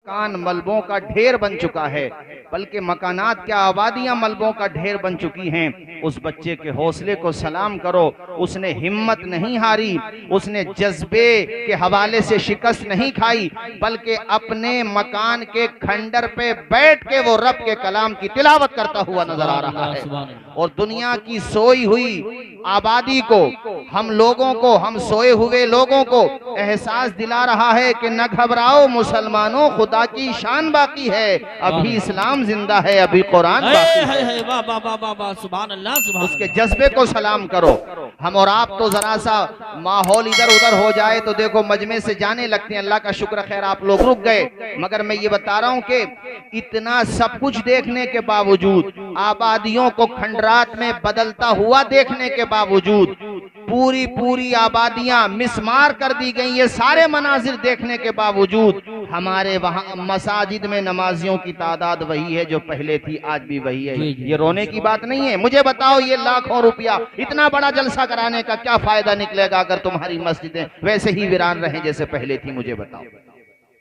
मकान मलबों का ढेर बन चुका है, बल्कि मकानात क्या आबादियां मलबों का ढेर बन चुकी हैं। उस बच्चे के हौसले को सलाम करो, उसने हिम्मत नहीं हारी, उसने जज्बे के हवाले से शिकस्त नहीं खाई, बल्कि अपने मकान के खंडर पे बैठ के वो रब के कलाम की तिलावत करता हुआ नजर आ रहा है। और दुनिया की सोई हुई आबादी को, हम लोगों को, हम सोए हुए लोगों को एहसास दिला रहा है कि न घबराओ मुसलमानों, खुदा की शान बाकी है, अभी इस्लाम जिंदा है, अभी कुरान बाकी है। सुभान अल्लाह। उसके जज्बे को सलाम करो। हम और आप तो जरा सा माहौल इधर उधर हो जाए तो देखो मजमे से जाने लगते हैं। अल्लाह का शुक्र खैर आप लोग रुक गए, मगर मैं ये बता रहा हूं कि इतना सब कुछ देखने के बावजूद, आबादियों को खंडरात में बदलता हुआ देखने के बावजूद, पूरी पूरी आबादियां मिसमार कर दी गई, ये सारे मनाजिर देखने के बावजूद हमारे वहां मसाजिद में नमाजियों की तादाद वही है जो पहले थी, आज भी वही है। ये रोने की बात नहीं है। मुझे बताओ, ये लाखों रुपया इतना बड़ा जलसा कराने का क्या फायदा निकलेगा अगर तुम्हारी मस्जिदें वैसे ही वीरान रहे जैसे पहले थी? मुझे बताओ,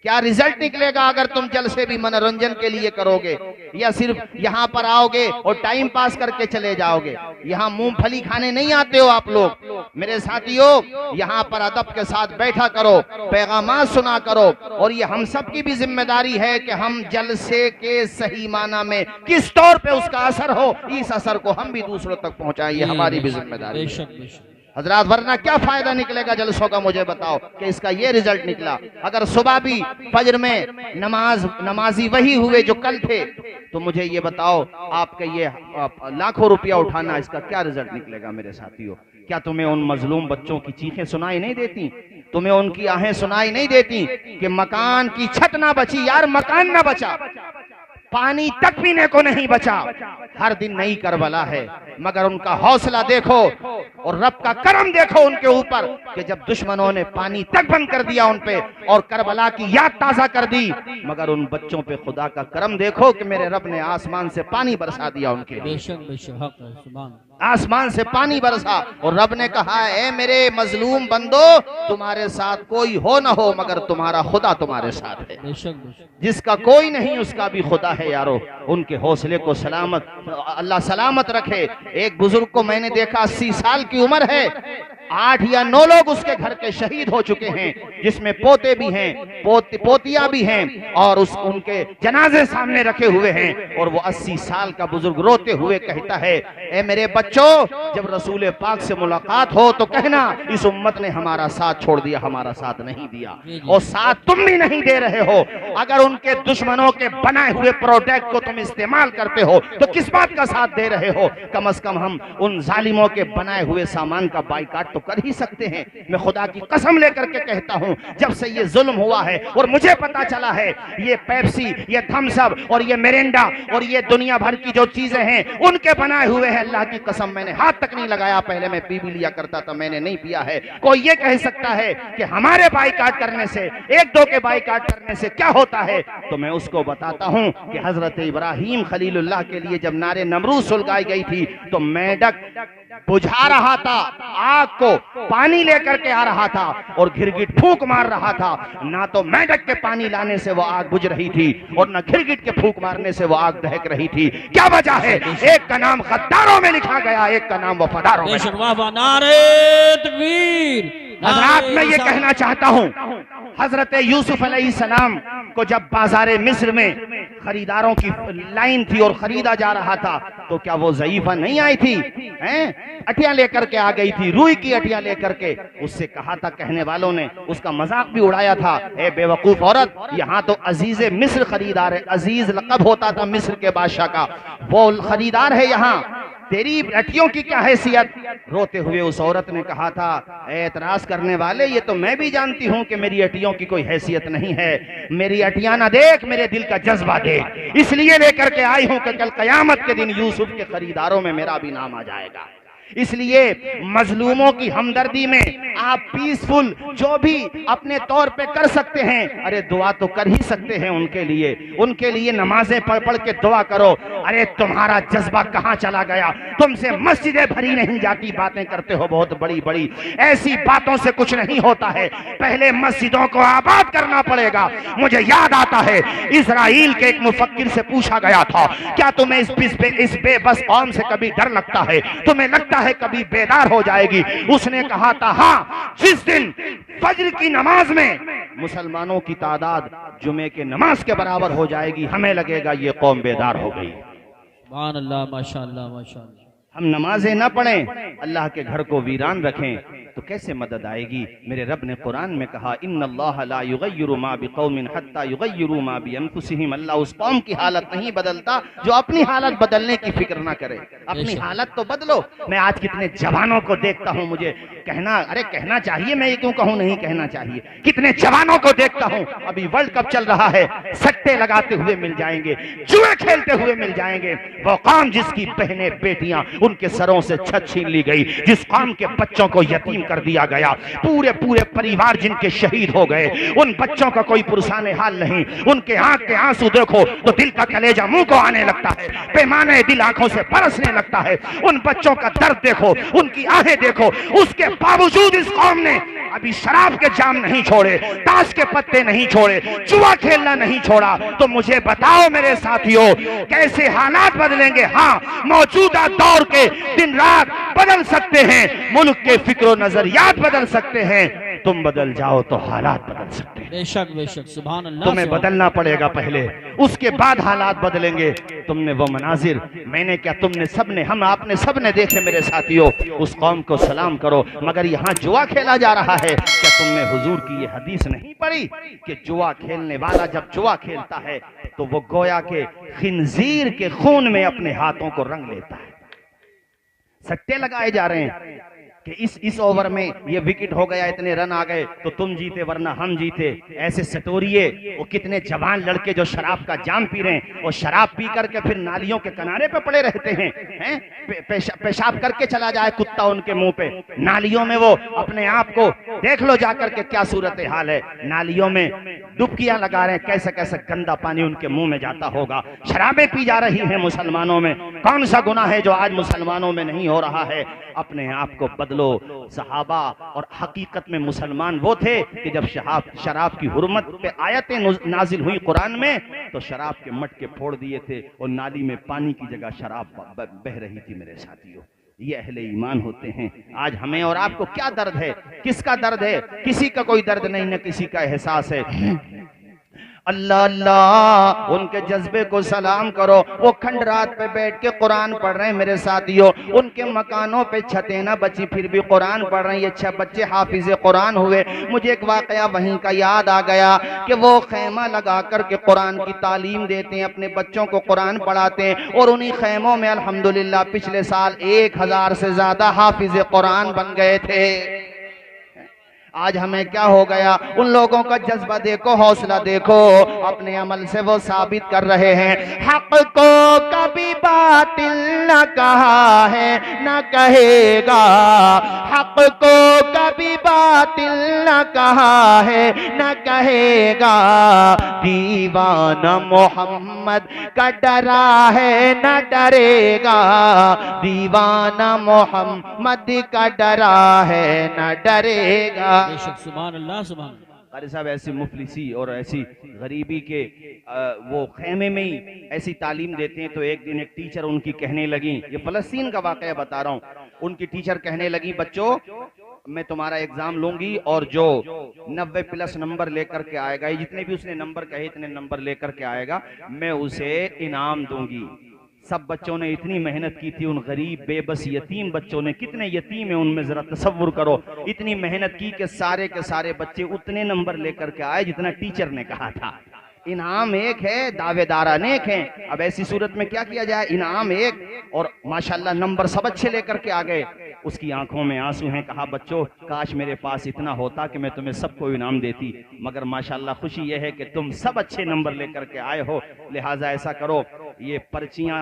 क्या रिजल्ट निकलेगा अगर तुम जलसे भी मनोरंजन के लिए करोगे, या सिर्फ यहाँ पर आओगे और टाइम पास करके चले जाओगे? यहाँ मूंगफली खाने नहीं आते हो आप लोग मेरे साथियों। यहाँ पर अदब के साथ बैठा करो, पैगामात सुना करो, और ये हम सब की भी जिम्मेदारी है कि हम जलसे के सही माना में किस तौर पे उसका असर हो, इस असर को हम भी दूसरों तक पहुँचाएं, ये हमारी भी जिम्मेदारी है हजरात। वरना क्या फायदा निकलेगा जलसों का? मुझे बताओ कि इसका ये रिजल्ट निकला। अगर सुबह भी फजर में नमाजी वही हुए जो कल थे, तो मुझे ये बताओ आपका ये लाखों रुपया उठाना, इसका क्या रिजल्ट निकलेगा मेरे साथियों? क्या तुम्हें उन मजलूम बच्चों की चीखें सुनाई नहीं देती? तुम्हें उनकी आहें सुनाई नहीं देती कि मकान की छत ना बची? यार मकान ना बचा, पानी तक पीने को नहीं बचा, हर दिन नई करबला है, मगर उनका हौसला देखो और रब का करम देखो उनके ऊपर कि जब दुश्मनों ने पानी तक बंद कर दिया उन पे और करबला की याद ताजा कर दी, मगर उन बच्चों पे खुदा का करम देखो कि मेरे रब ने आसमान से पानी बरसा दिया उनके लिए। आसमान से पानी बरसा और रब ने कहा, ए मेरे मजलूम बंदो, तुम्हारे साथ कोई हो ना हो मगर तुम्हारा खुदा तुम्हारे साथ है। जिसका कोई नहीं उसका भी खुदा है यारो। उनके हौसले को सलामत, अल्लाह सलामत रखे। एक बुजुर्ग को मैंने देखा, 80 साल की उम्र है, 8 या 9 लोग उसके घर के शहीद हो चुके हैं, जिसमें पोते भी हैं, पोतियां भी हैं, और उनके जनाजे सामने रखे हुए हैं। और वो 80 साल का बुजुर्ग रोते हुए कहता है, ए मेरे बच्चों, जब रसूल पाक से मुलाकात हो तो कहना इस उम्मत ने हमारा साथ छोड़ दिया, हमारा साथ नहीं दिया, और साथ तुम भी नहीं दे रहे हो। अगर उनके दुश्मनों के बनाए हुए प्रोडक्ट को तुम इस्तेमाल करते हो तो किस बात का साथ दे रहे हो? कम से कम हम उन जालिमों के बनाए हुए सामान का बाइकाट तो कर ही सकते हैं। मैं खुदा की कसम लेकर के कहता हूं, जब से ये जुल्म हुआ है और मुझे पता चला है ये पेप्सी, ये थम्स अप और ये मिरिंडा और ये दुनिया भर की जो चीजें हैं उनके बनाए हुए हैं, अल्लाह की कसम मैंने हाथ तक नहीं लगाया। पहले मैं पी भी लिया करता था, मैंने नहीं पिया है। कोई ये कह सकता है कि हमारे बाइकाट करने से, एक दो के बाइकाट करने से क्या होता है? तो मैं उसको बताता हूं कि हजरत इब्राहिम खलीलुल्लाह के लिए जब नारे नमरूद सुलगाई गई थी तो मेंढक बुझा रहा था, आग को पानी लेकर के आ रहा था और गिरगिट फूंक मार रहा था। ना तो मेंढक के पानी लाने से वो आग बुझ रही थी और ना गिरगिट के फूंक मारने से वो आग दहक रही थी। क्या वजह है? एक का नाम गद्दारों में लिखा गया, एक का नाम वफादारों में। हजरात, मैं ये कहना चाहता हूँ, हजरत यूसुफ अलैहिस्सलाम को जब बाजारे मिस्र में खरीदारों की लाइन थी और खरीदा जा रहा था, तो क्या वो ज़ईफा नहीं आई थी? हैं, अटियां लेकर के आ गई थी, रुई की अटियां लेकर के। उससे कहा था, कहने वालों ने उसका मजाक भी उड़ाया था, ए बेवकूफ औरत, यहाँ तो अजीज मिस्र खरीदार है। अजीज लक़ब होता था मिस्र के बादशाह का, वो खरीदार है यहाँ, तेरी अटियों की क्या हैसियत? रोते हुए उस औरत ने कहा था, एतराज करने वाले, ये तो मैं भी जानती हूँ कि मेरी अटियों की कोई हैसियत नहीं है। मेरी अटियां ना देख, मेरे दिल का जज्बा देख, इसलिए लेकर के आई हूँ कि कल कयामत के दिन यूसुफ के खरीदारों में मेरा भी नाम आ जाएगा। इसलिए मजलूमों की हमदर्दी में आप पीसफुल जो भी अपने तौर पे कर सकते हैं, अरे दुआ तो कर ही सकते हैं उनके लिए नमाजें पढ़ पढ़ के दुआ करो। अरे तुम्हारा जज्बा कहां चला गया? तुमसे मस्जिदें भरी नहीं जाती, बातें करते हो बहुत बड़ी बड़ी। ऐसी बातों से कुछ नहीं होता है, पहले मस्जिदों को आबाद करना पड़ेगा। मुझे याद आता है, इजराइल के एक मुफक्किर से पूछा गया था, क्या तुम्हें इस बेबस कौम से कभी डर लगता है? तुम्हें लगता है कभी बेदार हो जाएगी? उसने कहा था, हाँ, जिस दिन फज्र की नमाज में मुसलमानों की तादाद जुमे के नमाज के बराबर हो जाएगी, हमें लगेगा ये कौम बेदार हो गई। सुभान अल्लाह, माशाअल्लाह माशाअल्लाह। हम नमाजें न पढ़ें, अल्लाह के घर को वीरान रखें, तो कैसे मदद आएगी? मेरे रब ने कुरान में कहा, इन्नल्लाह ला युगय्यिरु मा बिकौमिन हत्ता युगय्यिरु मा बिअनफुसिहिम। अल्लाह उस कौम की हालत नहीं बदलता जो अपनी हालत बदलने की फिक्र ना करे। अपनी हालत तो बदलो। मैं आज कितने जवानों को देखता हूं, मुझे कहना चाहिए, मैं ये क्यों कहूं नहीं कहना चाहिए, कितने जवानों को देखता हूं, अभी वर्ल्ड कप चल रहा है, सट्टे लगाते हुए मिल जाएंगे, जुए खेलते हुए मिल जाएंगे। वो कौम जिसकी बहनें बेटियां उनके सरों से छत छीन ली गई, जिस कौम के बच्चों को यतीम कर दिया गया, पूरे पूरे परिवार जिनके शहीद हो गए, उन बच्चों का कोई पुरसाने हाल नहीं। उनके आंख के आंसू देखो तो दिल का कलेजा मुंह को आने लगता है, पैमाने दिल आंखों से बरसने लगता है। उन बच्चों का दर्द देखो, उनकी आहें देखो। उसके बावजूद इस कौम ने अभी शराब के जाम नहीं छोड़े, ताश के पत्ते नहीं छोड़े, जुआ खेलना नहीं छोड़ा। तो मुझे बताओ मेरे साथियों, कैसे हालात बदलेंगे? हाँ, मौजूदा दौर के दिन रात बदल सकते हैं, मुल्क के फिक्र नजरियात बदल सकते हैं। तुम बदल जाओ तो हालात बदल सकते हैं। बेशक बेशक, सुभान अल्लाह। तुम्हें बदलना पड़ेगा पहले, उसके बाद हालात बदलेंगे। तुमने वो मनाजिर, मैंने क्या, तुमने सबने, हम आपने सबने देखे मेरे साथियों। उस कौम को सलाम करो, मगर यहाँ जुआ खेला जा रहा है। क्या तुमने हुजूर की ये हदीस नहीं पढ़ी कि जुआ खेलने वाला जब जुआ खेलता है तो वो गोया के खिंजीर के खून में अपने हाथों को रंग लेता है। सट्टे लगाए जा रहे हैं कि इस ओवर में ये विकेट हो गया, इतने रन आ गए तो तुम जीते वरना हम जीते। ऐसे सटोरिए। वो कितने जवान लड़के जो शराब का जाम पी रहे हैं, वो शराब पी करके फिर नालियों के किनारे पे पड़े रहते हैं, पेशाब करके चला जाए कुत्ता उनके मुंह पे, नालियों में वो अपने आप को देख लो जाकर के क्या सूरत हाल है। नालियों में डुबकियां लगा रहे हैं, कैसा कैसा गंदा पानी उनके मुंह में जाता होगा। शराबें पी जा रही हैं मुसलमानों में। कौन सा गुनाह है जो आज मुसलमानों में नहीं हो रहा है? अपने आप को बदलो। सहाबा और हकीकत में मुसलमान वो थे कि जब शराब की हुर्मत पे आयतें नाजिल हुई कुरान में, तो शराब के मटके फोड़ दिए थे और नाली में पानी की जगह शराब बह रही थी। मेरे साथियों, ये अहले ईमान होते हैं। आज हमें और आपको क्या दर्द है? किसका दर्द है? किसी का कोई दर्द नहीं, न किसी का एहसास है। अल्लाह अल्लाह, उनके जज्बे को सलाम करो। वो खंडरात पे बैठ के कुरान पढ़ रहे हैं मेरे साथियों। उनके मकानों पे छतें ना बची, फिर भी कुरान पढ़ रहे हैं। ये 6 बच्चे हाफिज कुरान हुए। मुझे एक वाकया वहीं का याद आ गया कि वो खैमा लगा करके कुरान की तालीम देते हैं, अपने बच्चों को कुरान पढ़ाते हैं। और उन्हीं खैमों में अल्हम्दुलिल्लाह पिछले साल 1000 से ज्यादा हाफिज कुरान बन गए थे। आज हमें क्या हो गया? उन लोगों का जज्बा देखो, हौसला देखो, अपने अमल से वो साबित कर रहे हैं। हक को कभी बातिल न कहा है, न कहेगा। हक को कभी बातिल न कहा है, न कहेगा। दीवाना मोहम्मद का डरा है, न डरेगा। दीवाना मोहम्मद का डरा है, न डरेगा। सुभान अल्लाह, सुभान। कारी साहब ऐसी मुफलिसी और ऐसी गरीबी के वो खेमे में ही ऐसी तालीम देते हैं। तो एक दिन एक टीचर उनकी कहने लगी, ये फलस्तीन का वाकया बता रहा हूँ, उनकी टीचर कहने लगी, बच्चों मैं तुम्हारा एग्जाम लूंगी और जो 90+ नंबर लेकर के आएगा, जितने भी उसने नंबर कहे इतने नंबर लेकर के आएगा, मैं उसे इनाम दूंगी। सब बच्चों ने इतनी मेहनत की थी, उन गरीब बेबस यतीम बच्चों ने, कितने यतीम है उनमें जरा तसव्वुर करो, इतनी मेहनत की कि सारे के सारे बच्चे उतने नंबर लेकर के आए जितना टीचर ने कहा था। इनाम एक है, दावेदार अनेक हैं। अब ऐसी सूरत में क्या किया जाए? इनाम एक और माशाल्लाह नंबर सब अच्छे लेकर के आ गए। उसकी आंखों में आंसू हैं। कहा, बच्चों काश मेरे पास इतना होता कि मैं तुम्हें सबको इनाम देती, मगर माशाल्लाह खुशी यह है कि तुम सब अच्छे नंबर लेकर के आए हो। लिहाजा ऐसा करो, ये पर्चियां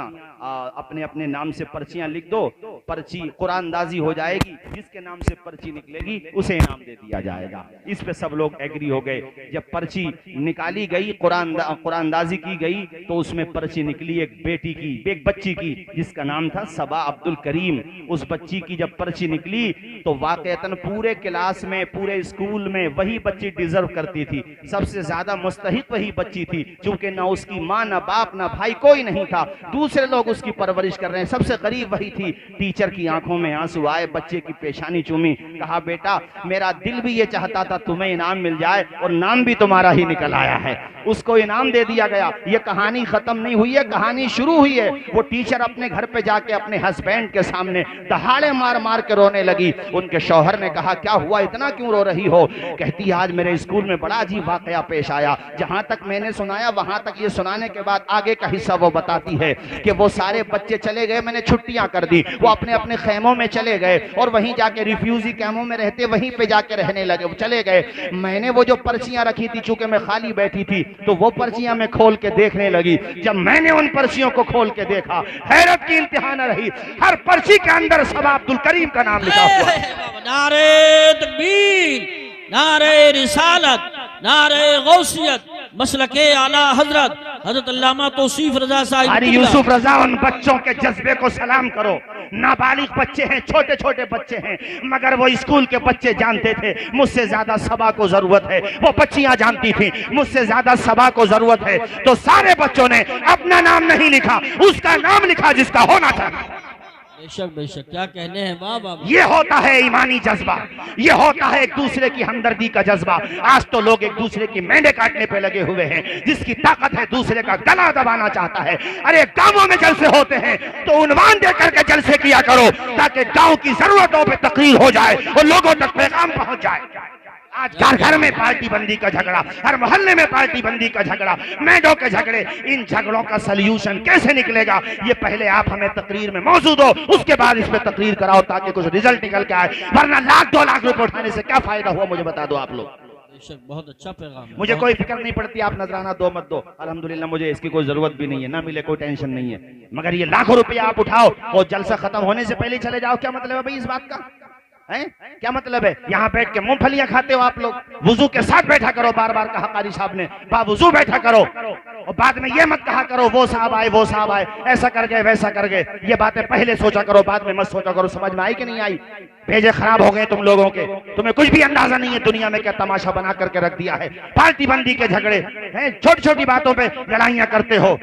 अपने अपने नाम से पर्चियां लिख दो पर्ची कुरानदाजी हो जाएगी, जिसके नाम से पर्ची निकलेगी उसे इनाम दे दिया जाएगा। इस पे सब लोग एग्री हो गए। जब पर्ची निकाली गई, कुरानदाजी की गई, तो उसमें पर्ची निकली एक बेटी की, एक बच्ची की, जिसका नाम था सबा अब्दुल करीम। उस बच्ची की जब पर्ची निकली तो वाकईतन पूरे क्लास में, पूरे स्कूल में वही बच्ची डिजर्व करती थी, सबसे ज्यादा मुस्तहिक वही बच्ची थी, क्योंकि ना उसकी माँ, ना बाप, ना भाई, कोई नहीं था, दूसरे लोग उसकी परवरिश कर रहे हैं, सबसे गरीब वही थी। टीचर की आंखों में आंसू आए, बच्चे की पेशानी चूमी, कहा बेटा मेरा दिल भी ये चाहता था तुम्हें इनाम मिल जाए और नाम भी तुम्हारा ही निकल आया है। उसको इनाम दे दिया गया। ये कहानी खत्म नहीं हुई है, कहानी शुरू हुई है। वो टीचर अपने घर पे जाके अपने हस्बैंड के सामने दहाड़े मार मार के रोने लगी। उनके शौहर ने कहा क्या हुआ, इतना क्यों रो रही हो? कहती आज मेरे स्कूल में बड़ा अजीब वाकया पेश आया, जहां तक मैंने सुनाया वहां तक ये सुनाने के बाद आगे का हिस्सा वो बताती है कि वो सारे बच्चे चले गए, मैंने छुट्टियां कर दी, वो अपने अपने खेमों में चले गए और वहीं जाके रिफ्यूजी कैंपों में रहते, वहीं पे जाके रहने लगे, चले गए। मैंने वो जो पर्चियां रखी थी, चूंकि मैं खाली बैठी थी, तो वो पर्चियां मैं खोल के देखने लगी। जब मैंने उन पर्चियों को खोल के देखा, हैरत की इंतहा न रही। हर पर्ची के अंदर सबा अब्दुल करीम का नाम लिखा हुआ है। नारे तकबीर, नारे रिसालत, नारे गौसियत, मसलके आला हजरत हजरत अल्लामा तौसीफ रजा साहिब। अरे यूसुफ रजा, उन बच्चों के जज्बे को सलाम करो। नाबालिग बच्चे हैं, छोटे छोटे बच्चे हैं, मगर वो स्कूल के बच्चे जानते थे मुझसे ज्यादा सबा को जरूरत है। वो बच्चियां जानती थी मुझसे ज्यादा सबा को जरूरत है। तो सारे बच्चों ने अपना नाम नहीं लिखा, उसका नाम लिखा जिसका होना था। बेशक बेशक, क्या कहने हैं। वाह वाह। ये होता है ईमानी जज्बा, ये होता है एक दूसरे की हमदर्दी का जज्बा। आज तो लोग एक दूसरे की मेंढे काटने पे लगे हुए हैं, जिसकी ताकत है दूसरे का गला दबाना चाहता है। अरे गांवों में जलसे होते हैं तो उन्वान दे करके जलसे किया करो, ताकि गांव की जरूरतों पे तकरीर हो जाए और लोगों तक पैगाम पहुंच जाए। आज घर घर में पार्टी बंदी का झगड़ा, हर मोहल्ले में पार्टी बंदी का झगड़ा, मेंढों के झगड़े। इन झगड़ों का सल्यूशन कैसे निकलेगा, ये पहले आप हमें तकरीर में मौजूद हो, उसके बाद इस पे तकरीर कराओ ताकि कुछ रिजल्ट निकल के आए। वरना लाख 2 लाख रुपए उठाने से क्या फायदा हुआ, मुझे बता दो आप लोग। बेशक, बहुत अच्छा पैगाम है। मुझे कोई फिक्र नहीं पड़ती आप नजराना दो मत दो, अल्हम्दुलिल्लाह मुझे इसकी कोई जरूरत भी नहीं है, ना मिले कोई टेंशन नहीं है। मगर ये लाखों रुपया आप उठाओ और जलसा खत्म होने से पहले चले जाओ, क्या मतलब है भाई इस बात का? हैं? क्या मतलब है? यहाँ बैठ के मूंगफलियां खाते हो आप लोग। वुजू के साथ बैठा करो, बार बार कहा कारी साहब ने, बावुजू बैठा करो और बाद में ये मत कहा करो वो साहब आए, वो साहब आए, ऐसा कर गए, वैसा कर गए। ये बातें पहले सोचा करो, बाद में मत सोचा करो। समझ में आई कि नहीं आई? भेजे खराब हो गए तुम लोगों के, तुम्हें कुछ भी अंदाजा नहीं है दुनिया में क्या तमाशा बना करके रख दिया है। पार्टी बंदी के झगड़े हैं, छोटी छोटी बातों पे लड़ाइयां करते हो।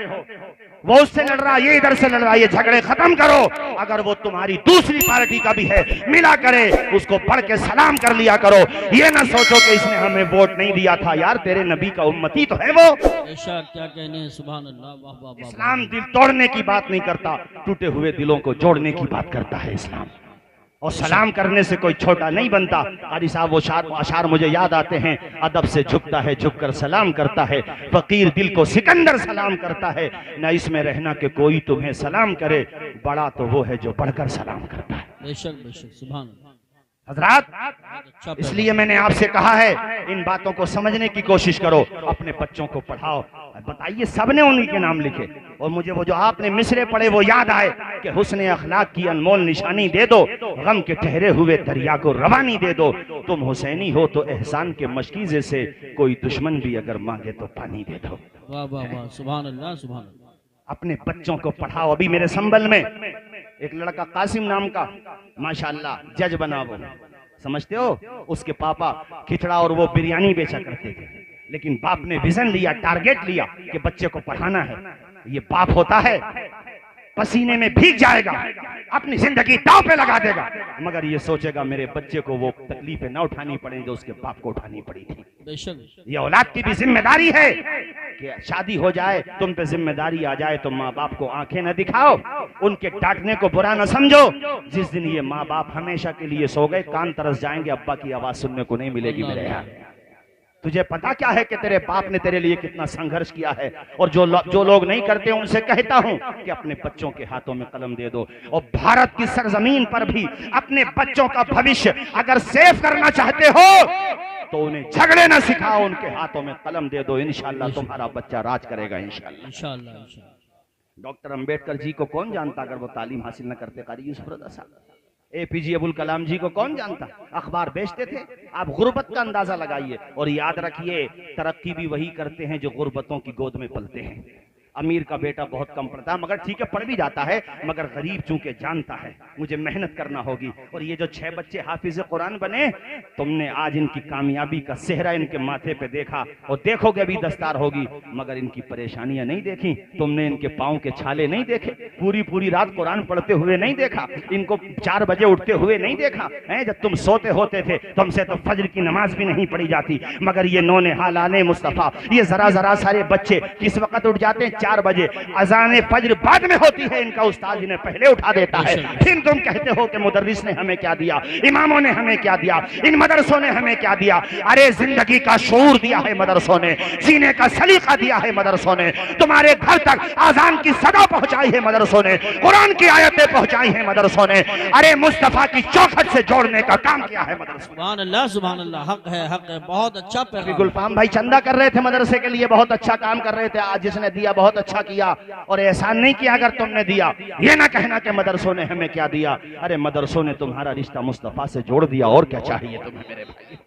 वो उससे लड़ रहा, ये इधर से लड़ रहा, ये झगड़े खत्म करो। अगर वो तुम्हारी दूसरी पार्टी का भी है, मिला करे, उसको पढ़ के सलाम कर लिया करो। ये ना सोचो कि इसने हमें वोट नहीं दिया था, यार तेरे नबी का उम्मती तो है वो। बेशक, क्या कहने हैं। सुभान अल्लाह। वाह वाह वाह। इस्लाम दिल तोड़ने की बात नहीं करता, टूटे हुए दिलों को जोड़ने की बात करता है इस्लाम। और सलाम करने से कोई छोटा नहीं बनता। कारी साहब वो अशार मुझे याद आते हैं, अदब से झुकता है, झुककर सलाम करता है, फकीर दिल को सिकंदर सलाम करता है। न इसमें रहना कि कोई तुम्हें सलाम करे, बड़ा तो वो है जो बढ़कर सलाम करता है। बेशक बेशक, सुभान अल्लाह। हजरात, अच्छा इसलिए मैंने आपसे कहा है इन बातों को समझने की कोशिश करो, अपने बच्चों को पढ़ाओ। बताइए सबने उन्हीं के नाम लिखे, और मुझे वो जो आपने मिसरे पढ़े वो याद आए कि हुस्न अखलाक की अनमोल निशानी दे दो, गम के ठहरे हुए दरिया को रवानी दे दो। तुम हुसैनी हो तो एहसान के मशकीजे से, कोई दुश्मन भी अगर मांगे तो पानी दे दो। वाह वाह वाह। सुभान अल्लाह, सुभान अल्लाह। अपने बच्चों को पढ़ाओ। अभी मेरे संबल में एक लड़का कासिम नाम का, माशाल्लाह जज बना, वो समझते हो, उसके पापा खिचड़ा और वो बिरयानी बेचा करते थे, लेकिन बाप ने विजन लिया, टारगेट लिया कि बच्चे को पढ़ाना है। ये बाप होता है, पसीने में भीग जाएगा, अपनी जिंदगी दांव पे लगा देगा, मगर ये सोचेगा मेरे बच्चे को वो तकलीफें ना उठानी पड़े जो उसके बाप को उठानी पड़ी थी। बेशक। ये औलाद की भी जिम्मेदारी है कि शादी हो जाए, तुम पे जिम्मेदारी आ जाए तो माँ बाप को आंखें न दिखाओ, उनके डांटने को बुरा न समझो। जिस दिन ये माँ बाप हमेशा के लिए सो गए, कान तरस जाएंगे, अब्बा की आवाज सुनने को नहीं मिलेगी मेरे यहाँ। तुझे पता क्या है कि तेरे बाप ने तेरे लिए कितना संघर्ष किया है, और जो लोग नहीं करते उनसे कहता हूं कि अपने बच्चों के हाथों में कलम दे दो। और भारत की सरजमीन पर भी अपने बच्चों का भविष्य अगर सेव करना चाहते हो तो उन्हें झगड़े ना सिखाओ, उनके हाथों में कलम दे दो। इंशाअल्लाह तुम्हारा बच्चा राज करेगा, इंशाअल्लाह। इंशाअल्लाह इंशाअल्लाह। डॉक्टर अंबेडकर जी को कौन जानता अगर वो तालीम हासिल न करते? कारी यूसुफ रज़ा साहब। APJ अबुल कलाम जी को कौन जानता? अखबार बेचते थे। आप गुर्बत का अंदाजा लगाइए और याद रखिए, तरक्की भी वही करते हैं जो गुर्बतों की गोद में पलते हैं। अमीर का बेटा बहुत कम पढ़ता है, मगर ठीक है पढ़ भी जाता है, मगर गरीब चूंकि जानता है मुझे मेहनत करना होगी। और ये जो 6 बच्चे हाफिज कुरान बने, तुमने आज इनकी कामयाबी का सेहरा इनके माथे पे देखा और देखोगे अभी दस्तार होगी, मगर इनकी परेशानियां नहीं देखी तुमने, इनके पाँव के छाले नहीं देखे, पूरी पूरी रात कुरान पढ़ते हुए नहीं देखा, इनको 4 बजे उठते हुए नहीं देखा है। जब तुम सोते होते थे तुमसे तो फजर की नमाज भी नहीं पढ़ी जाती, मगर ये नौने हालाने मुस्तफ़ा, ये जरा जरा सारे बच्चे किस वक्त उठ जाते हैं? 4 बजे। अजान फजर बाद में होती है, इनका उस्ताद इन्हें पहले उठा देता है। फिर तुम कहते हो कि मुदर्रिस ने हमें क्या दिया, इमामों ने हमें क्या दिया, इन मदरसों ने हमें क्या दिया? अरे जिंदगी का शऊर दिया है मदरसों ने, जीने का सलीका दिया है मदरसों ने, तुम्हारे घर तक अजान की सदा पहुंचाई है मदरसों ने, कुरान की आयतें पहुंचाई है मदरसों ने, अरे मुस्तफा की चौखट से जोड़ने का काम किया है मदरसों। सुभान अल्लाह, सुभान अल्लाह। हक है, बहुत अच्छा पैगाम। गुलफाम भाई चंदा कर रहे थे मदरसे के लिए, बहुत अच्छा काम कर रहे थे। आज जिसने दिया बहुत अच्छा किया, और एहसान नहीं किया अगर तुमने दिया। ये ना कहना कि मदरसों ने हमें क्या दिया। अरे मदरसों ने तुम्हारा रिश्ता मुस्तफा से जोड़ दिया, और क्या चाहिए तुम्हें मेरे भाई?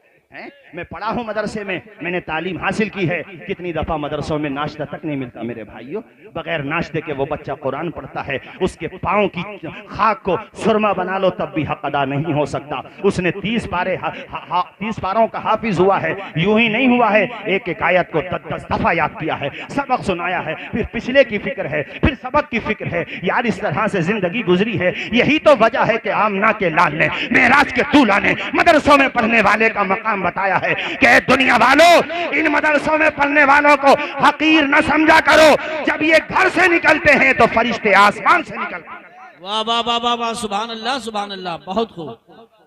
मैं पढ़ा हूं मदरसे में, मैंने तालीम हासिल की है। कितनी दफा मदरसों में नाश्ता तक नहीं मिलता मेरे भाइयों। बगैर नाश्ते के वो बच्चा कुरान पढ़ता है, उसके पाँव की खाक को सुरमा बना लो तब भी हक अदा नहीं हो सकता। उसने 30 पारों का हाफिज हुआ है, यूं ही नहीं हुआ है, एक एक आयत को 10 दफा याद किया है, सबक सुनाया है, फिर पिछले की फिक्र है, फिर सबक की फिक्र है। यार इस तरह से जिंदगी गुजरी है। यही तो वजह है कि आमना के लाल ने, मेराज के दूल्हा ने मदरसों में पढ़ने वाले का मकाम बताया है कि दुनिया वालों, इन मदरसों में पढ़ने वालों को हकीर न समझा करो। जब ये घर से निकलते हैं तो फरिश्ते आसमान से निकलते हैं। वाह वाह वाह वाह वाह, सुभान अल्लाह, सुभान अल्लाह, बहुत खूब।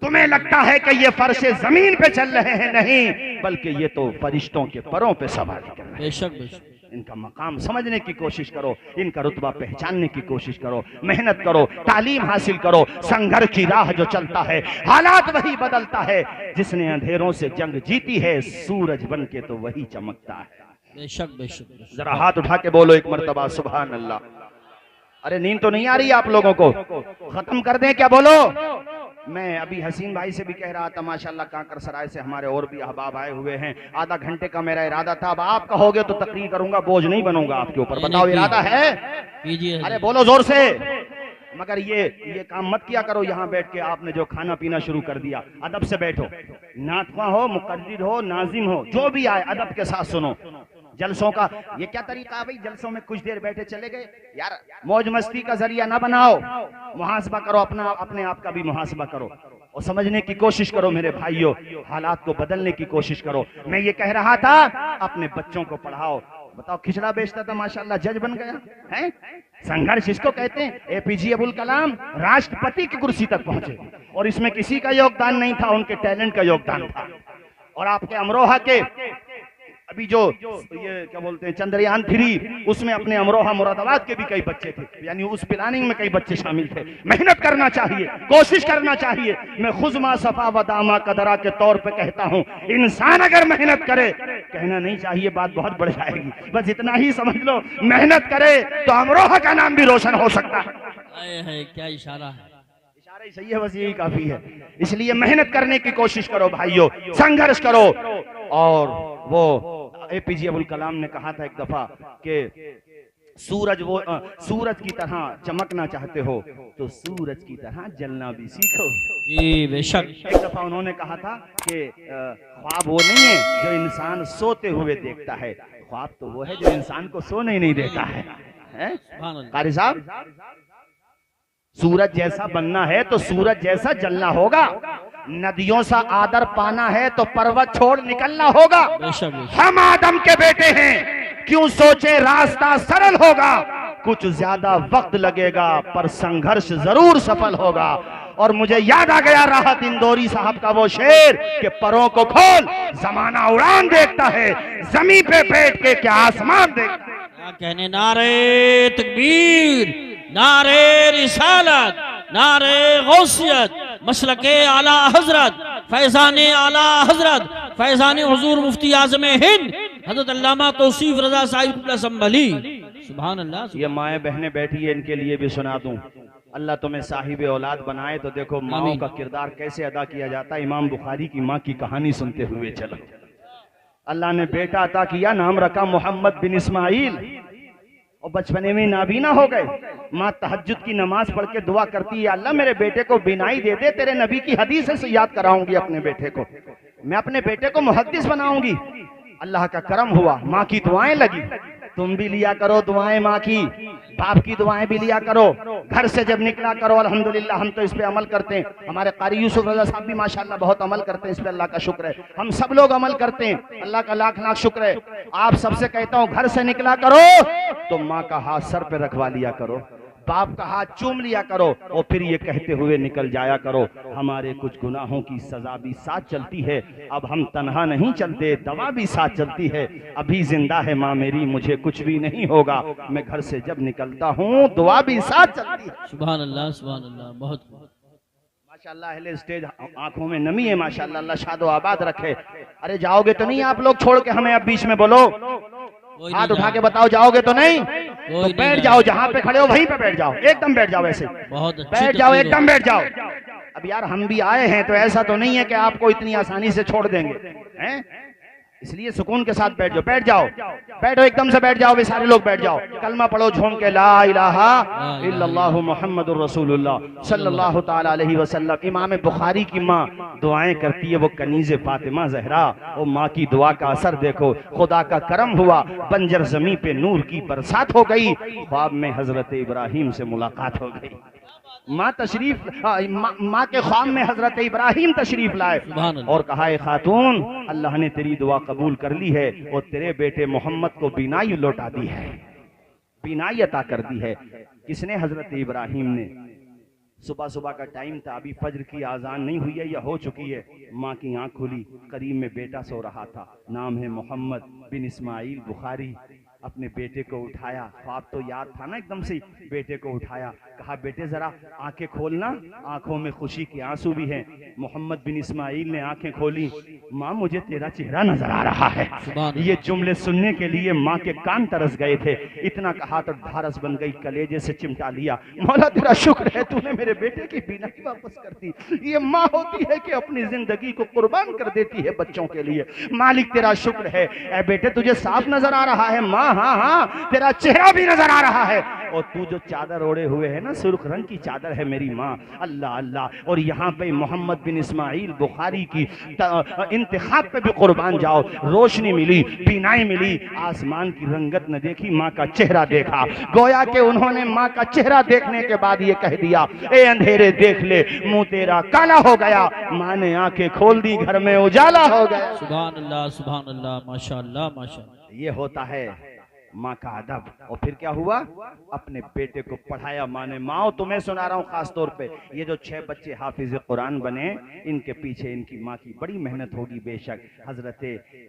तुम्हें लगता है कि ये फर्शे जमीन पे चल रहे हैं, नहीं, बल्कि ये तो फरिश्तों के परों पे सवारी कर रहे हैं। बेशक बेशक। इनका मकाम समझने की कोशिश करो, इनका रुतबा पहचानने की कोशिश करो, मेहनत करो, तालीम हासिल करो। संघर्ष की राह जो चलता है, हालात वही बदलता है। जिसने अंधेरों से जंग जीती है, सूरज बन के तो वही चमकता है। बेशक बेशक। जरा हाथ उठा के बोलो एक मर्तबा सुभान अल्लाह। अरे नींद तो नहीं आ रही आप लोगों को? खत्म कर दें क्या? बोलो। मैं अभी हसीन भाई से भी कह रहा था, माशाल्लाह कांकर सराय से हमारे और भी अहबाब आए हुए हैं। आधा घंटे का मेरा इरादा था, अब आप कहोगे तो तकरीर करूंगा, बोझ नहीं बनूंगा आपके ऊपर। बताओ इरादा है? कीजिए। अरे बोलो जोर से। मगर ये काम मत किया करो यहाँ बैठ के। आपने जो खाना पीना शुरू कर दिया, अदब से बैठो। नातवा हो, मुकद्दिर हो, नाजिम हो, जो भी आए अदब के साथ सुनो। जलसों का ये क्या तरीका है भाई? जलसों में कुछ देर बैठे चले गए, यार मौज मस्ती का जरिया ना बनाओ। मुहासबा करो, अपने आप का भी मुहासबा करो और समझने की कोशिश करो मेरे भाइयों। हालात को बदलने की कोशिश करो। मैं ये कह रहा था, अपने बच्चों को पढ़ाओ। बताओ, खिचड़ा बेचता था, माशाल्लाह जज बन गया है। संघर्ष इसको कहते हैं। APJ अबुल कलाम राष्ट्रपति की कुर्सी तक पहुंचे और इसमें किसी का योगदान नहीं था, उनके टैलेंट का योगदान था। और आपके अमरोहा के अभी जो ये क्या बोलते हैं चंद्रयान 3, उसमें अपने अमरोहा मुरादाबाद के भी कई बच्चे थे, यानी उस प्लानिंग में कई बच्चे शामिल थे। मेहनत करना चाहिए, कोशिश करना चाहिए। मैं खुजमा सफा व दामा कदरा के तौर पे कहता हूँ, इंसान अगर मेहनत करे, कहना नहीं चाहिए, बात बहुत बढ़ जाएगी, बस इतना ही समझ लो, मेहनत करे तो अमरोहा का नाम भी रोशन हो सकता है। क्या इशारा है? इशारा ही सही है, बस यही काफी है। इसलिए मेहनत करने की कोशिश करो भाइयों, संघर्ष करो। और वो APJ अबुल कलाम ने कहा था एक दफा कि सूरज की तरह चमकना चाहते हो तो सूरज की तरह जलना भी सीखो। जी बेशक। एक दफा उन्होंने कहा था कि ख्वाब वो नहीं है जो इंसान सोते हुए देखता है, ख्वाब तो वो है जो इंसान को सोने ही नहीं देता है। कारी साहब, सूरज जैसा बनना है तो सूरज जैसा जलना होगा। नदियों सा आदर पाना है तो पर्वत छोड़ निकलना होगा। हम आदम के बेटे हैं, क्यों सोचे रास्ता सरल होगा। कुछ ज्यादा वक्त लगेगा पर संघर्ष जरूर सफल होगा। और मुझे याद आ गया राहत इंदौरी साहब का वो शेर कि परों को खोल, जमाना उड़ान देखता है, जमीन पे बैठ के क्या आसमान देखता है। क्या कहने, नारे तकबीर, नारे रिसालत, नारे गौसियत, मसलके आला हजरत, फैजान आला हजरत, फैजान हुजूर मुफ्ती आजम हिंद हजरत अल्लामा तौसीफ रजा साहिब संभली। सुभान अल्लाह। ये माएँ बहनें बैठी है, इनके लिए भी सुना दूं। अल्लाह तुम्हें साहिब औलाद बनाए तो देखो माओ का किरदार कैसे अदा किया जाता है। इमाम बुखारी की माँ की कहानी सुनते हुए चलो। अल्लाह ने बेटा अता किया, नाम रखा मोहम्मद बिन इस्माइल, और बचपने में नाबीना हो गए। माँ तहज्जुद की नमाज पढ़ के दुआ करती है, अल्लाह मेरे बेटे को बिनाई दे दे, तेरे नबी की हदीस से याद कराऊंगी अपने बेटे को, मैं अपने बेटे को मुहद्दिस बनाऊंगी। अल्लाह का करम हुआ, माँ की दुआएं लगी। तुम भी लिया करो दुआएं माँ की, बाप की दुआएं भी लिया करो। घर से जब निकला करो, अल्हम्दुलिल्लाह हम तो इस पे अमल करते हैं। हमारे कारी यूसुफ रजा साहब भी माशाल्लाह बहुत अमल करते हैं इस पे, अल्लाह का शुक्र है। हम सब लोग अमल करते हैं, अल्लाह का लाख लाख शुक्र है। आप सबसे कहता हूँ, घर से निकला करो तो माँ का हाथ सर पे रखवा लिया करो, बाप का हाथ चूम लिया करो, और फिर ये कहते हुए निकल जाया करो, हमारे कुछ गुनाहों की सजा भी साथ चलती है। अब हम तन्हा नहीं चलते, दवा भी साथ चलती है। अभी जिंदा है माँ मेरी, मुझे कुछ भी नहीं होगा, मैं घर से जब निकलता हूँ दुआ भी साथ चलती है। सुभान अल्लाह, सुभान अल्लाह। बहुत माशाल्लाह अहले स्टेज आंखों में नमी है माशाल्लाह, अल्लाह शादो आबाद रखे। अरे जाओगे तो नहीं आप लोग छोड़ के हमें? अब बीच में बोलो, हाथ उठा के बताओ, जाओगे तो नहीं? तो बैठ जाओ, जहाँ पे खड़े हो वहीं पे बैठ जाओ, एकदम बैठ जाओ, ऐसे बहुत बैठ जाओ, एकदम बैठ जाओ। अब यार हम भी आए हैं तो ऐसा तो नहीं है कि आपको इतनी आसानी से छोड़ देंगे, हैं? इसलिए सुकून के साथ बैठ जाओ, बैठ जाओ, बैठो, एकदम से बैठ जाओ, वे सारे लोग बैठ जाओ। कलमा पढ़ो झूम के, ला इलाहा इल्लल्लाहु मुहम्मदुर रसूलुल्लाह सल्लल्लाहु ताला अलैहि वसल्लम। इमाम बुखारी की माँ दुआएं करती है, वो कनीज़े फातिमा जहरा, वो माँ की दुआ का असर देखो। खुदा का करम हुआ, बंजर जमीन पे नूर की बरसात हो गई, ख्वाब में हजरत इब्राहिम से मुलाकात हो गई। माँ तशरीफ, माँ के ख्वाब में हजरत इब्राहिम तशरीफ लाए और कहा, ए खातून, अल्लाह ने तेरी दुआ कबूल कर ली है और तेरे बेटे मोहम्मद को बीनाई लौटा दी है, बीनाई अता कर दी है। किसने? हजरत इब्राहिम ने। सुबह सुबह का टाइम था, अभी फज्र की आजान नहीं हुई है या हो चुकी है। माँ की आंख खुली, करीब में बेटा सो रहा था, नाम है मोहम्मद बिन इस्माइल बुखारी। अपने बेटे को उठाया, ख्वाब तो याद था ना, एकदम से बेटे को उठाया, कहा, बेटे जरा आंखें खोलना। आंखों में खुशी के आंसू भी हैं। मोहम्मद बिन इस्माइल ने आंखें खोली, माँ मुझे तेरा चेहरा नजर आ रहा है। ये जुमले सुनने के लिए माँ के कान तरस गए थे। इतना कहा तो ढारस बन गई, कलेजे से चिमटा लिया, मौला तेरा शुक्र है तूने मेरे बेटे की बीनाई वापस कर दी। ये माँ होती है कि अपनी जिंदगी को कुर्बान कर देती है बच्चों के लिए। मालिक तेरा शुक्र है, ए बेटे तुझे साफ नजर आ रहा है। माँ, हाँ हाँ तेरा चेहरा भी नजर आ रहा है, और तू जो चादर ओढ़े हुए है ना, सुर्ख रंग की चादर है मेरी माँ। अल्लाह अल्लाह। और यहाँ पे मोहम्मद बिन इस्माइल बुखारी की इंतखाब पे भी कुर्बान जाओ। रोशनी मिली, बीनाई मिली, आसमान की रंगत न देखी, माँ का चेहरा देखा। गोया के उन्होंने माँ का चेहरा देखने के बाद ये कह दिया, ए अंधेरे देख ले, मुंह तेरा काला हो गया। माँ ने आंखें खोल दी, घर में उजाला हो गया। सुभान अल्लाह, सुभान अल्लाह, माशाअल्लाह, माशाअल्लाह। ये होता है माँ का अदब। और फिर क्या हुआ? अपने बेटे को पढ़ाया माँ ने। माँ तुम्हें सुना रहा हूँ खास तौर पे, ये जो 6 बच्चे हाफिज कुरान बने, इनके पीछे इनकी माँ की बड़ी मेहनत होगी बेशक। हजरत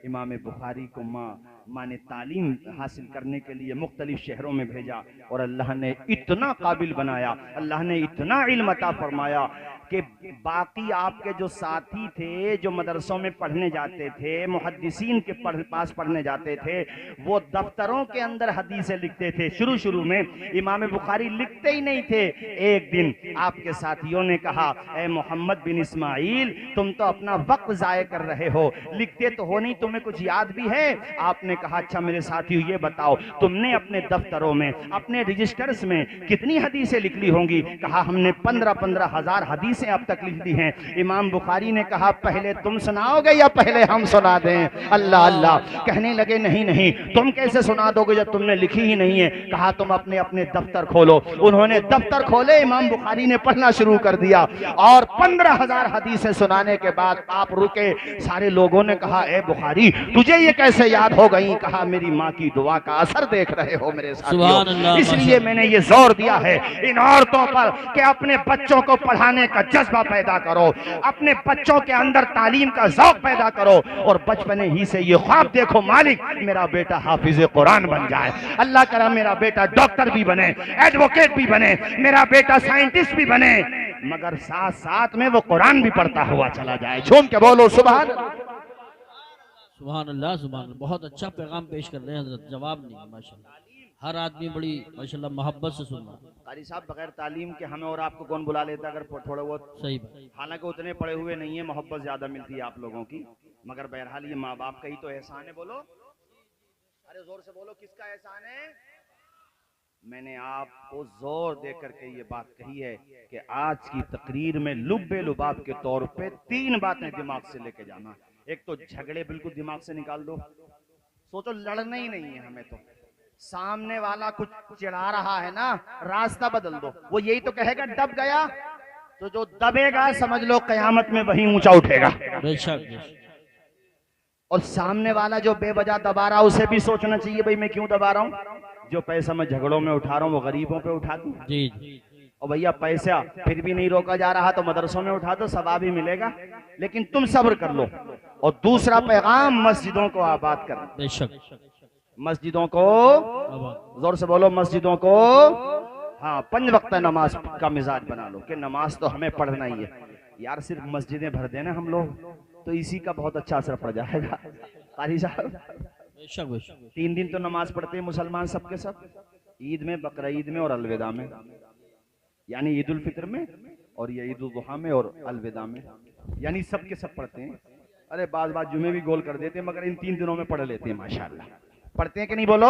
इमाम बुखारी को माँ ने तालीम हासिल करने के लिए मुख्तलिफ शहरों में भेजा, और अल्लाह ने इतना काबिल बनाया, अल्लाह ने इतना इल्म अता फरमाया कि बाकी आपके जो साथी थे, जो मदरसों में पढ़ने जाते थे, मुहद्दिसीन के पास पढ़ने जाते थे, वो दफ्तरों के अंदर हदीसें लिखते थे। शुरू में इमाम बुखारी लिखते ही नहीं थे। एक दिन आपके साथियों ने कहा, ए मोहम्मद बिन इस्माइल, तुम तो अपना वक्त जाया कर रहे हो, लिखते तो हो नहीं, तुम्हें कुछ याद भी है? आपने कहा, अच्छा मेरे साथियों ये बताओ, तुमने अपने दफ्तरों में, अपने रजिस्टर्स में कितनी हदीसें लिख ली होंगी? कहा, हमने 15-15 हजार हदीसें अब तक लिख दी हैं। इमाम बुखारी ने कहा, पहले तुम सुनाओगे या पहले हम सुना दें? अल्लाह अल्लाह। कहने लगे, नहीं नहीं, तुम कैसे सुना दोगे जब तुमने लिखी ही नहीं है? कहा, तुम अपने अपने दफ्तर खोलो। उन्होंने दफ्तर खोले, इमाम बुखारी ने पढ़ना शुरू कर दिया, और 15,000 हदीसें सुनाने के बाद आप रुके। सारे लोगों ने कहा, ए बुखारी तुझे ये कैसे याद हो गई? कहा, मेरी माँ की दुआ का असर देख रहे हो मेरे साथियों, इसलिए मैंने ये जोर दिया है इन औरतों पर कि अपने बच्चों को पढ़ाने का जज्बा पैदा करो, अपने बच्चों के अंदर तालीम का ज़ौक़ पैदा करो, और बचपने ही से ये ख्वाब देखो, मालिक मेरा बेटा हाफिज कुरान बन जाए, अल्लाह करे मेरा बेटा डॉक्टर भी बने, एडवोकेट भी बने, मेरा बेटा साइंटिस्ट भी बने, मगर साथ साथ में वो कुरान भी पढ़ता हुआ चला जाए। झूम के बोलो सुभान सुभान अल्लाह, सुभान अल्लाह। बहुत अच्छा पैगाम पेश कर रहे हैं हजरत, जवाब नहीं माशाअल्लाह। हर आदमी बड़ी माशाल्लाह मोहब्बत से सुन रहा है। कारी साहब बगैर तालीम के हमें और आपको कौन बुला लेता अगर थोड़ा बहुत, सही बात। हालांकि उतने पढ़े हुए नहीं है, मोहब्बत ज्यादा मिलती है आप लोगों की, मगर बहरहाल ये माँ बाप का ही तो एहसान है। बोलो, अरे जोर से बोलो, किसका एहसान है? मैंने आपको जोर दे करके ये बात कही है कि आज की तकरीर में लुब्बे लुबाब के तौर पे 3 बातें दिमाग से लेके जाना। एक तो झगड़े बिल्कुल दिमाग से निकाल दो, सोचो लड़ना ही नहीं है हमें, तो सामने वाला कुछ चिढ़ा रहा है ना, रास्ता बदल दो। वो यही तो कहेगा दब गया, तो जो दबेगा समझ लो कयामत में वही ऊंचा उठेगा। बेशक। और सामने वाला जो बेवजह दबा रहा उसे भी सोचना चाहिए, भाई मैं क्यों दबा रहा हूँ? जो पैसा मैं झगड़ों में उठा रहा हूँ वो गरीबों पे उठा दूं। जी जी। और भैया पैसा फिर भी नहीं रोका जा रहा तो मदरसों में उठा दो, सवाब ही मिलेगा, लेकिन तुम सब्र कर लो। और दूसरा पैगाम, मस्जिदों को आबाद करना। बेशक। मस्जिदों को, जोर से बोलो, मस्जिदों को, हाँ, 5 वक्त नमाज का मिजाज बना लो कि नमाज तो हमें पढ़ना ही है। यार सिर्फ मस्जिदें भर देना हम लोग तो इसी का बहुत अच्छा असर पड़ जाएगा। कारी साहब, बेशक बेशक। 3 दिन तो नमाज पढ़ते हैं मुसलमान सबके सब, ईद में, बकरा ईद में और अलविदा में, यानी ईद उल फित्र में और ये ईद उल दुहा में और अलविदा में, यानी सब के सब पढ़ते हैं। अरे बाज जुमे भी गोल कर देते हैं, मगर इन 3 दिनों में पढ़ लेते हैं माशाल्लाह। पढ़ते हैं कि नहीं? बोलो,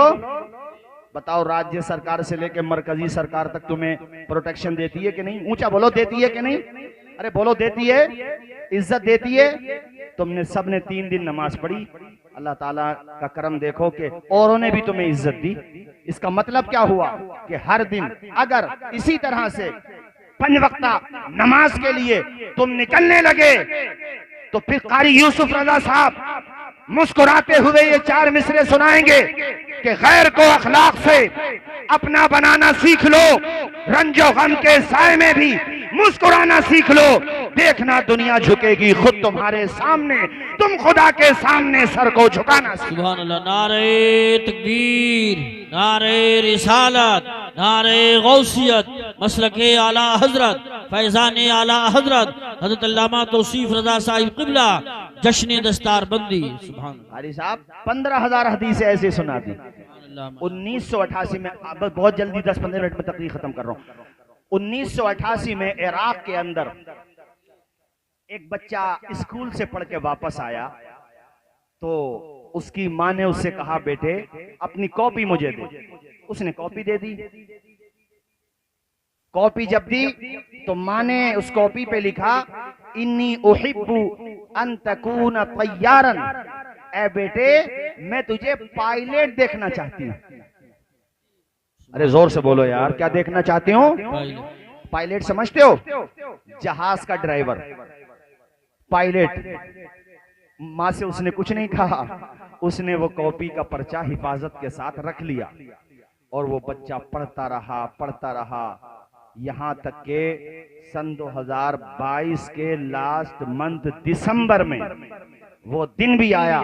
बताओ, राज्य सरकार से लेकर मरकजी सरकार तक तुम्हें प्रोटेक्शन देती है कि नहीं? ऊंचा बोलो, देती है कि नहीं? अरे बोलो, देती है, इज्जत देती है। तुमने सबने 3 दिन नमाज पढ़ी, अल्लाह ताला का करम देखो कि औरों ने भी तुम्हें इज्जत दी। इसका मतलब क्या हुआ कि हर दिन अगर इसी तरह से 5 वक्त नमाज के लिए तुम निकलने लगे तो फिर कारी यूसुफ रजा साहब मुस्कुराते हुए ये 4 मिसरे सुनाएंगे कि गैर को अखलाक से अपना बनाना सीख लो, रंजो गम के साए में भी मुस्कुराना सीख लो, देखना दुनिया झुकेगी खुद तुम्हारे सामने, तुम खुदा के सामने सर को झुकाना सीखो। सुभान अल्लाह। नारे तकबीर, नारे रिसालत, नारे गौसियत, मसलके आला हजरत, फैजान आला हजरत हजरत अल्लामा तौसीफ रजा साहिब क़िबला, जश्न दस्तार बंदी। सुभान हारी साहब 15,000 हदीसें ऐसे सुना दी। 1988 में, अब बहुत जल्दी 10-15 मिनट में तकरीर खत्म कर रहा हूँ। 1988 में इराक के अंदर एक बच्चा स्कूल से पढ़ के वापस आया तो उसकी माँ ने उससे कहा, बेटे अपनी कॉपी मुझे दे। उसने कॉपी दे दी। कॉपी जब दी तो माँ ने उस कॉपी पे लिखा, इन्नी उहिब्बु अन तकून तय्यारन, ए बेटे मैं तुझे पायलट देखना चाहती हूँ। अरे जोर से बोलो यार, क्या देखना चाहती हूँ? पायलट समझते हो? जहाज का ड्राइवर, पायलट। माँ से उसने कुछ नहीं कहा, उसने वो कॉपी का पर्चा हिफाजत के साथ रख लिया और वो बच्चा पढ़ता रहा यहाँ तक के सन 2022 के लास्ट मंथ दिसंबर में वो दिन भी आया।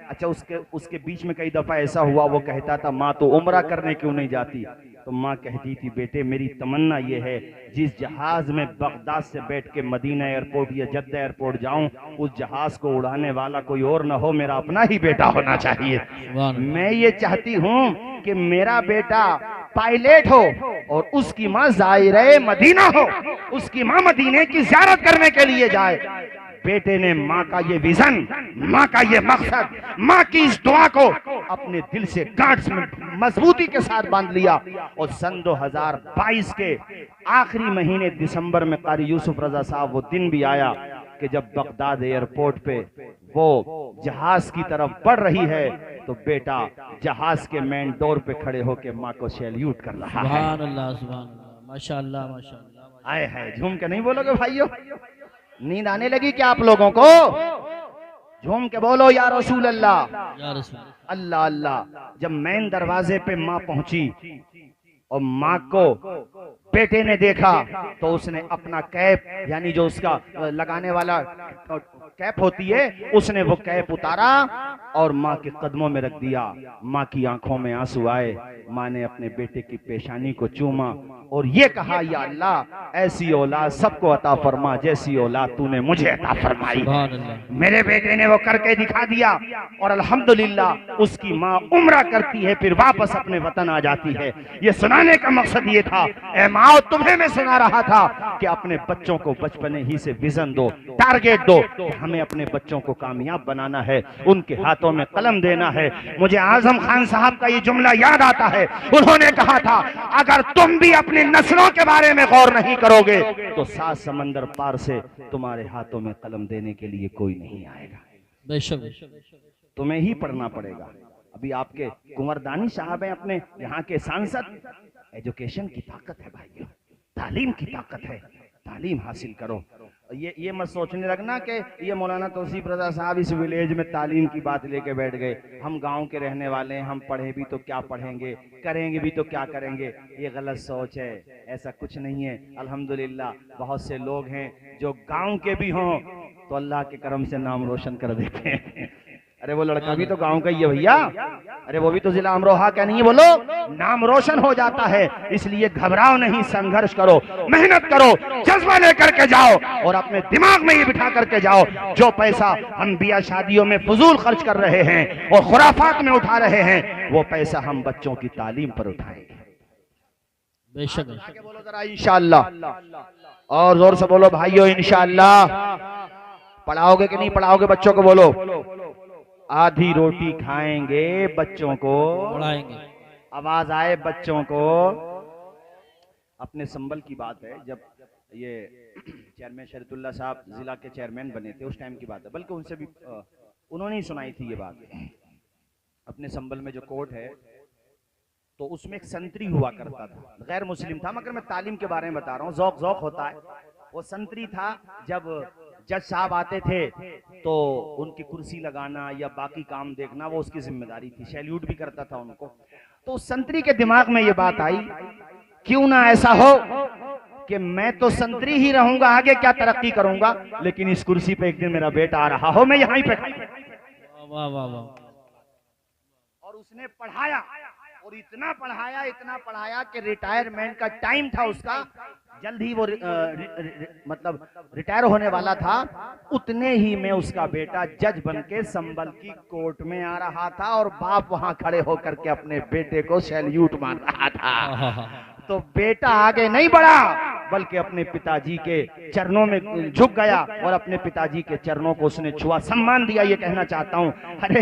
अच्छा, उसके बीच में कई दफा ऐसा हुआ, वो कहता था, माँ तो उम्रा करने क्यों नहीं जाती? तो माँ कहती थी, बेटे मेरी तमन्ना ये है जिस जहाज में बगदाद से बैठ के मदीना एयरपोर्ट या जद्दा एयरपोर्ट जाऊं, उस जहाज को उड़ाने वाला कोई और ना हो, मेरा अपना ही बेटा होना चाहिए। मैं ये चाहती हूँ कि मेरा बेटा पायलट हो और उसकी माँ ज़ायरे मदीना हो, उसकी माँ मदीने की ज़ियारत करने के लिए जाए। बेटे ने माँ का ये विजन, माँ का ये मकसद, माँ की इस दुआ को अपने दिल से गांठ में मजबूती के साथ बांध लिया और सन 2022 के आखिरी महीने दिसंबर में कारी यूसुफ रजा साहब वो दिन भी आया कि जब बगदाद एयरपोर्ट पे वो जहाज की तरफ बढ़ रही है तो बेटा जहाज के मेन डोर पे खड़े होकर माँ को सैल्यूट कर रहा है। सुभान अल्लाह, सुभान अल्लाह, माशाअल्लाह माशाअल्लाह। आए है, झूम के नहीं बोलोगे भाइयों? नींद आने लगी क्या आप लोगों को? झूम के बोलो या रसूल अल्लाह, या रसूल अल्लाह अल्लाह। जब मेन दरवाजे पे माँ पहुंची और माँ को बेटे ने देखा तो उसने अपना कैप, यानी जो उसका लगाने वाला कैप होती है, उसने वो कैप उतारा और माँ के कदमों में रख दिया। माँ की आंखों में आंसू आए, माँ ने अपने बेटे की पेशानी को चूमा और ये कहा, या अल्लाह ऐसी औलाद सबको अता फरमा जैसी औलाद तूने मुझे अता फरमाई। सुभान अल्लाह। मेरे बेटे ने वो करके दिखा दिया और अल्हम्दुलिल्लाह उसकी माँ उम्रा करती है, फिर वापस अपने वतन आ जाती है। ये सुनाने का मकसद ये था, ए माँ तुम्हें मैं सुना रहा था कि अपने बच्चों को बचपने ही से विजन दो, टारगेट दो, हमें अपने बच्चों को कामयाब बनाना है, उनके हाथों में कलम देना है। मुझे आजम खान साहब का ये जुमला याद आता है, उन्होंने कहा था, अगर तुम भी अपनी नस्लों के बारे में गौर नहीं करोगे तो 7 समंदर पार से तुम्हारे हाथों में कलम देने के लिए कोई नहीं आएगा। बेशक तुम्हें ही पढ़ना पड़ेगा। अभी आपके कुंवर दानी साहब हैं, अपने यहाँ के सांसद। एजुकेशन की ताकत है भाइयों, तालीम की ताकत है, तालीम हासिल करो। ये मत सोचने लगना कि ये मौलाना तौसीफ रजा साहब इस विलेज में तालीम की बात लेके बैठ गए, हम गांव के रहने वाले हैं, हम पढ़े भी तो क्या पढ़ेंगे, करेंगे भी तो क्या करेंगे। ये गलत सोच है, ऐसा कुछ नहीं है। अल्हम्दुलिल्लाह बहुत से लोग हैं जो गांव के भी हों तो अल्लाह के करम से नाम रोशन कर देते हैं। अरे वो लड़का भी तो गांव का ही है भैया, अरे वो भी तो जिला अमरोहा का नहीं है, बोलो, नाम रोशन हो जाता है। इसलिए घबराओ नहीं, संघर्ष करो, मेहनत करो, जज्बा लेकर के जाओ और अपने दिमाग में ये बिठा करके जाओ, जो पैसा हम बिया शादियों में फजूल खर्च कर रहे हैं और खुराफात में उठा रहे हैं, वो पैसा हम बच्चों की तालीम पर उठाएंगे। बेशक। बोलो जरा इंशाअल्लाह, और जोर से बोलो भाइयों इंशाअल्लाह। पढ़ाओगे कि नहीं पढ़ाओगे बच्चों को, बोलो। आधी रोटी खाएंगे, बच्चों को पढ़ाएंगे। आवाज आए बच्चों को। अपने संबल की बात है, जब ये चेयरमैन शरीतुल्लाह साहब जिला के चेयरमैन बने थे, उस टाइम की बात है, बल्कि उनसे भी उन्होंने ही सुनाई थी ये बात। अपने संबल में जो कोर्ट है तो उसमें एक संतरी हुआ करता था, गैर मुस्लिम था, मगर मैं तालीम के बारे में बता रहा हूँ, ज़ौक़ होता है। वो संतरी था, जब जज साहब आते थे तो उनकी कुर्सी लगाना या बाकी काम देखना वो उसकी जिम्मेदारी थी, सैल्यूट भी करता था उनको। तो उस संतरी के दिमाग में ये बात आई, क्यों ना ऐसा हो कि मैं तो संतरी ही रहूंगा, आगे क्या तरक्की करूंगा, लेकिन इस कुर्सी पे एक दिन मेरा बेटा आ रहा हो, मैं यहीं पे। वाह वाह वाह। और उसने पढ़ाया और इतना पढ़ाया कि रिटायरमेंट का टाइम था उसका, जल्द ही वो मतलब रिटायर होने वाला था। उतने ही में उसका बेटा जज बन के संबल की कोर्ट में आ रहा था और बाप वहां खड़े होकर के अपने बेटे को सैल्यूट मार रहा था। तो बेटा आगे नहीं बढ़ा, बल्कि अपने पिताजी के चरणों में झुक गया और अपने पिताजी के चरणों को उसने छुआ, सम्मान दिया। ये कहना चाहता हूँ, अरे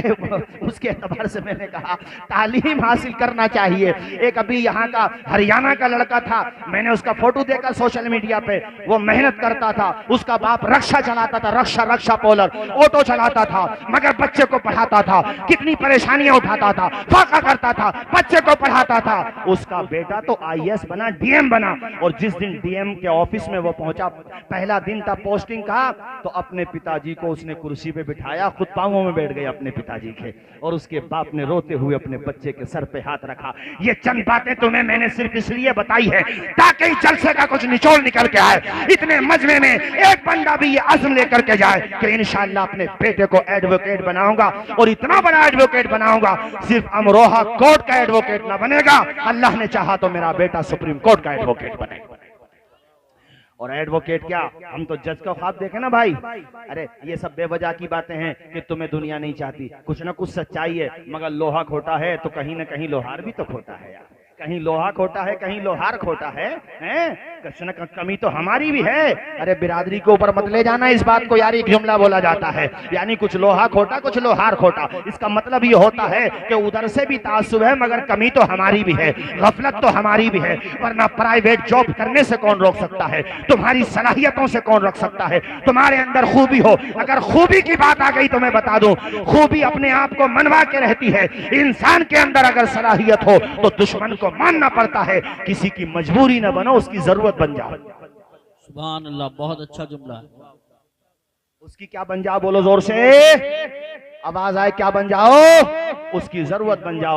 उसके एतबार से मैंने कहा तालीम हासिल करना चाहिए। एक अभी यहाँ का हरियाणा का लड़का था, मैंने उसका फोटो देखा सोशल मीडिया पे, वो मेहनत करता था, उसका बाप रक्षा चलाता था, रक्षा पोलर ऑटो चलाता था, मगर बच्चे को पढ़ाता था, कितनी परेशानियां उठाता था, फाका करता था, बच्चे को पढ़ाता था। उसका बेटा तो IAS बना, DM बना, और जिस दिन DM के ऑफिस में वो पहुंचा, पहला दिन था पोस्टिंग का, तो अपने पिताजी को उसने कुर्सी पे बिठाया, खुद पांवों में बैठ गए अपने पिताजी के, और उसके बाप ने रोते हुए अपने बच्चे के सर पे हाथ रखा। ये चंद बातें तुम्हें मैंने सिर्फ इसलिए बताई है ताकि जलसे का कुछ निचोड़ निकल के आए, इतने मजमे में एक बंदा भी ये अज़्म लेकर के जाए कि इंशाअल्लाह अपने बेटे को एडवोकेट बनाऊंगा, और इतना बड़ा एडवोकेट बनाऊंगा, सिर्फ अमरोहा कोर्ट का एडवोकेट ना बनेगा, अल्लाह ने चाहा तो मेरा बेटा सुप्रीम कोर्ट का एडवोकेट बने। और एडवोकेट क्या, हम तो जज का ख्वाब देखे ना भाई। अरे ये सब बेवजह की बातें हैं कि तुम्हें दुनिया नहीं चाहती, कुछ ना कुछ सच्चाई है, मगर लोहा खोटा है तो कहीं ना कहीं लोहार भी तो खोटा है यार, कहीं लोहा खोटा है कहीं लोहार खोटा है, कुछ न कमी तो हमारी भी है। अरे बिरादरी के ऊपर मत ले जाना इस बात को यार, एक जुमला बोला जाता है, यानी कुछ लोहा खोटा कुछ लोहार खोटा, इसका मतलब ये होता है कि उधर से भी तासुब है मगर कमी तो हमारी भी है, गफलत तो हमारी भी है। वरना प्राइवेट जॉब करने से कौन रोक सकता है, तुम्हारी सलाहियतों से कौन रोक सकता है, तुम्हारे अंदर खूबी हो, अगर खूबी की बात आ गई तो मैं बता दूं, खूबी अपने आप को मनवा के रहती है। इंसान के अंदर अगर सलाहियत हो तो दुश्मन को मानना पड़ता है, किसी की मजबूरी न बनो, उसकी जरूरत बन जाओ। सुभान अल्लाह, बहुत अच्छा जुमला है। उसकी क्या बन जाओ, बोलो जोर से, आवाज आए, क्या बन जाओ, उसकी जरूरत बन जाओ।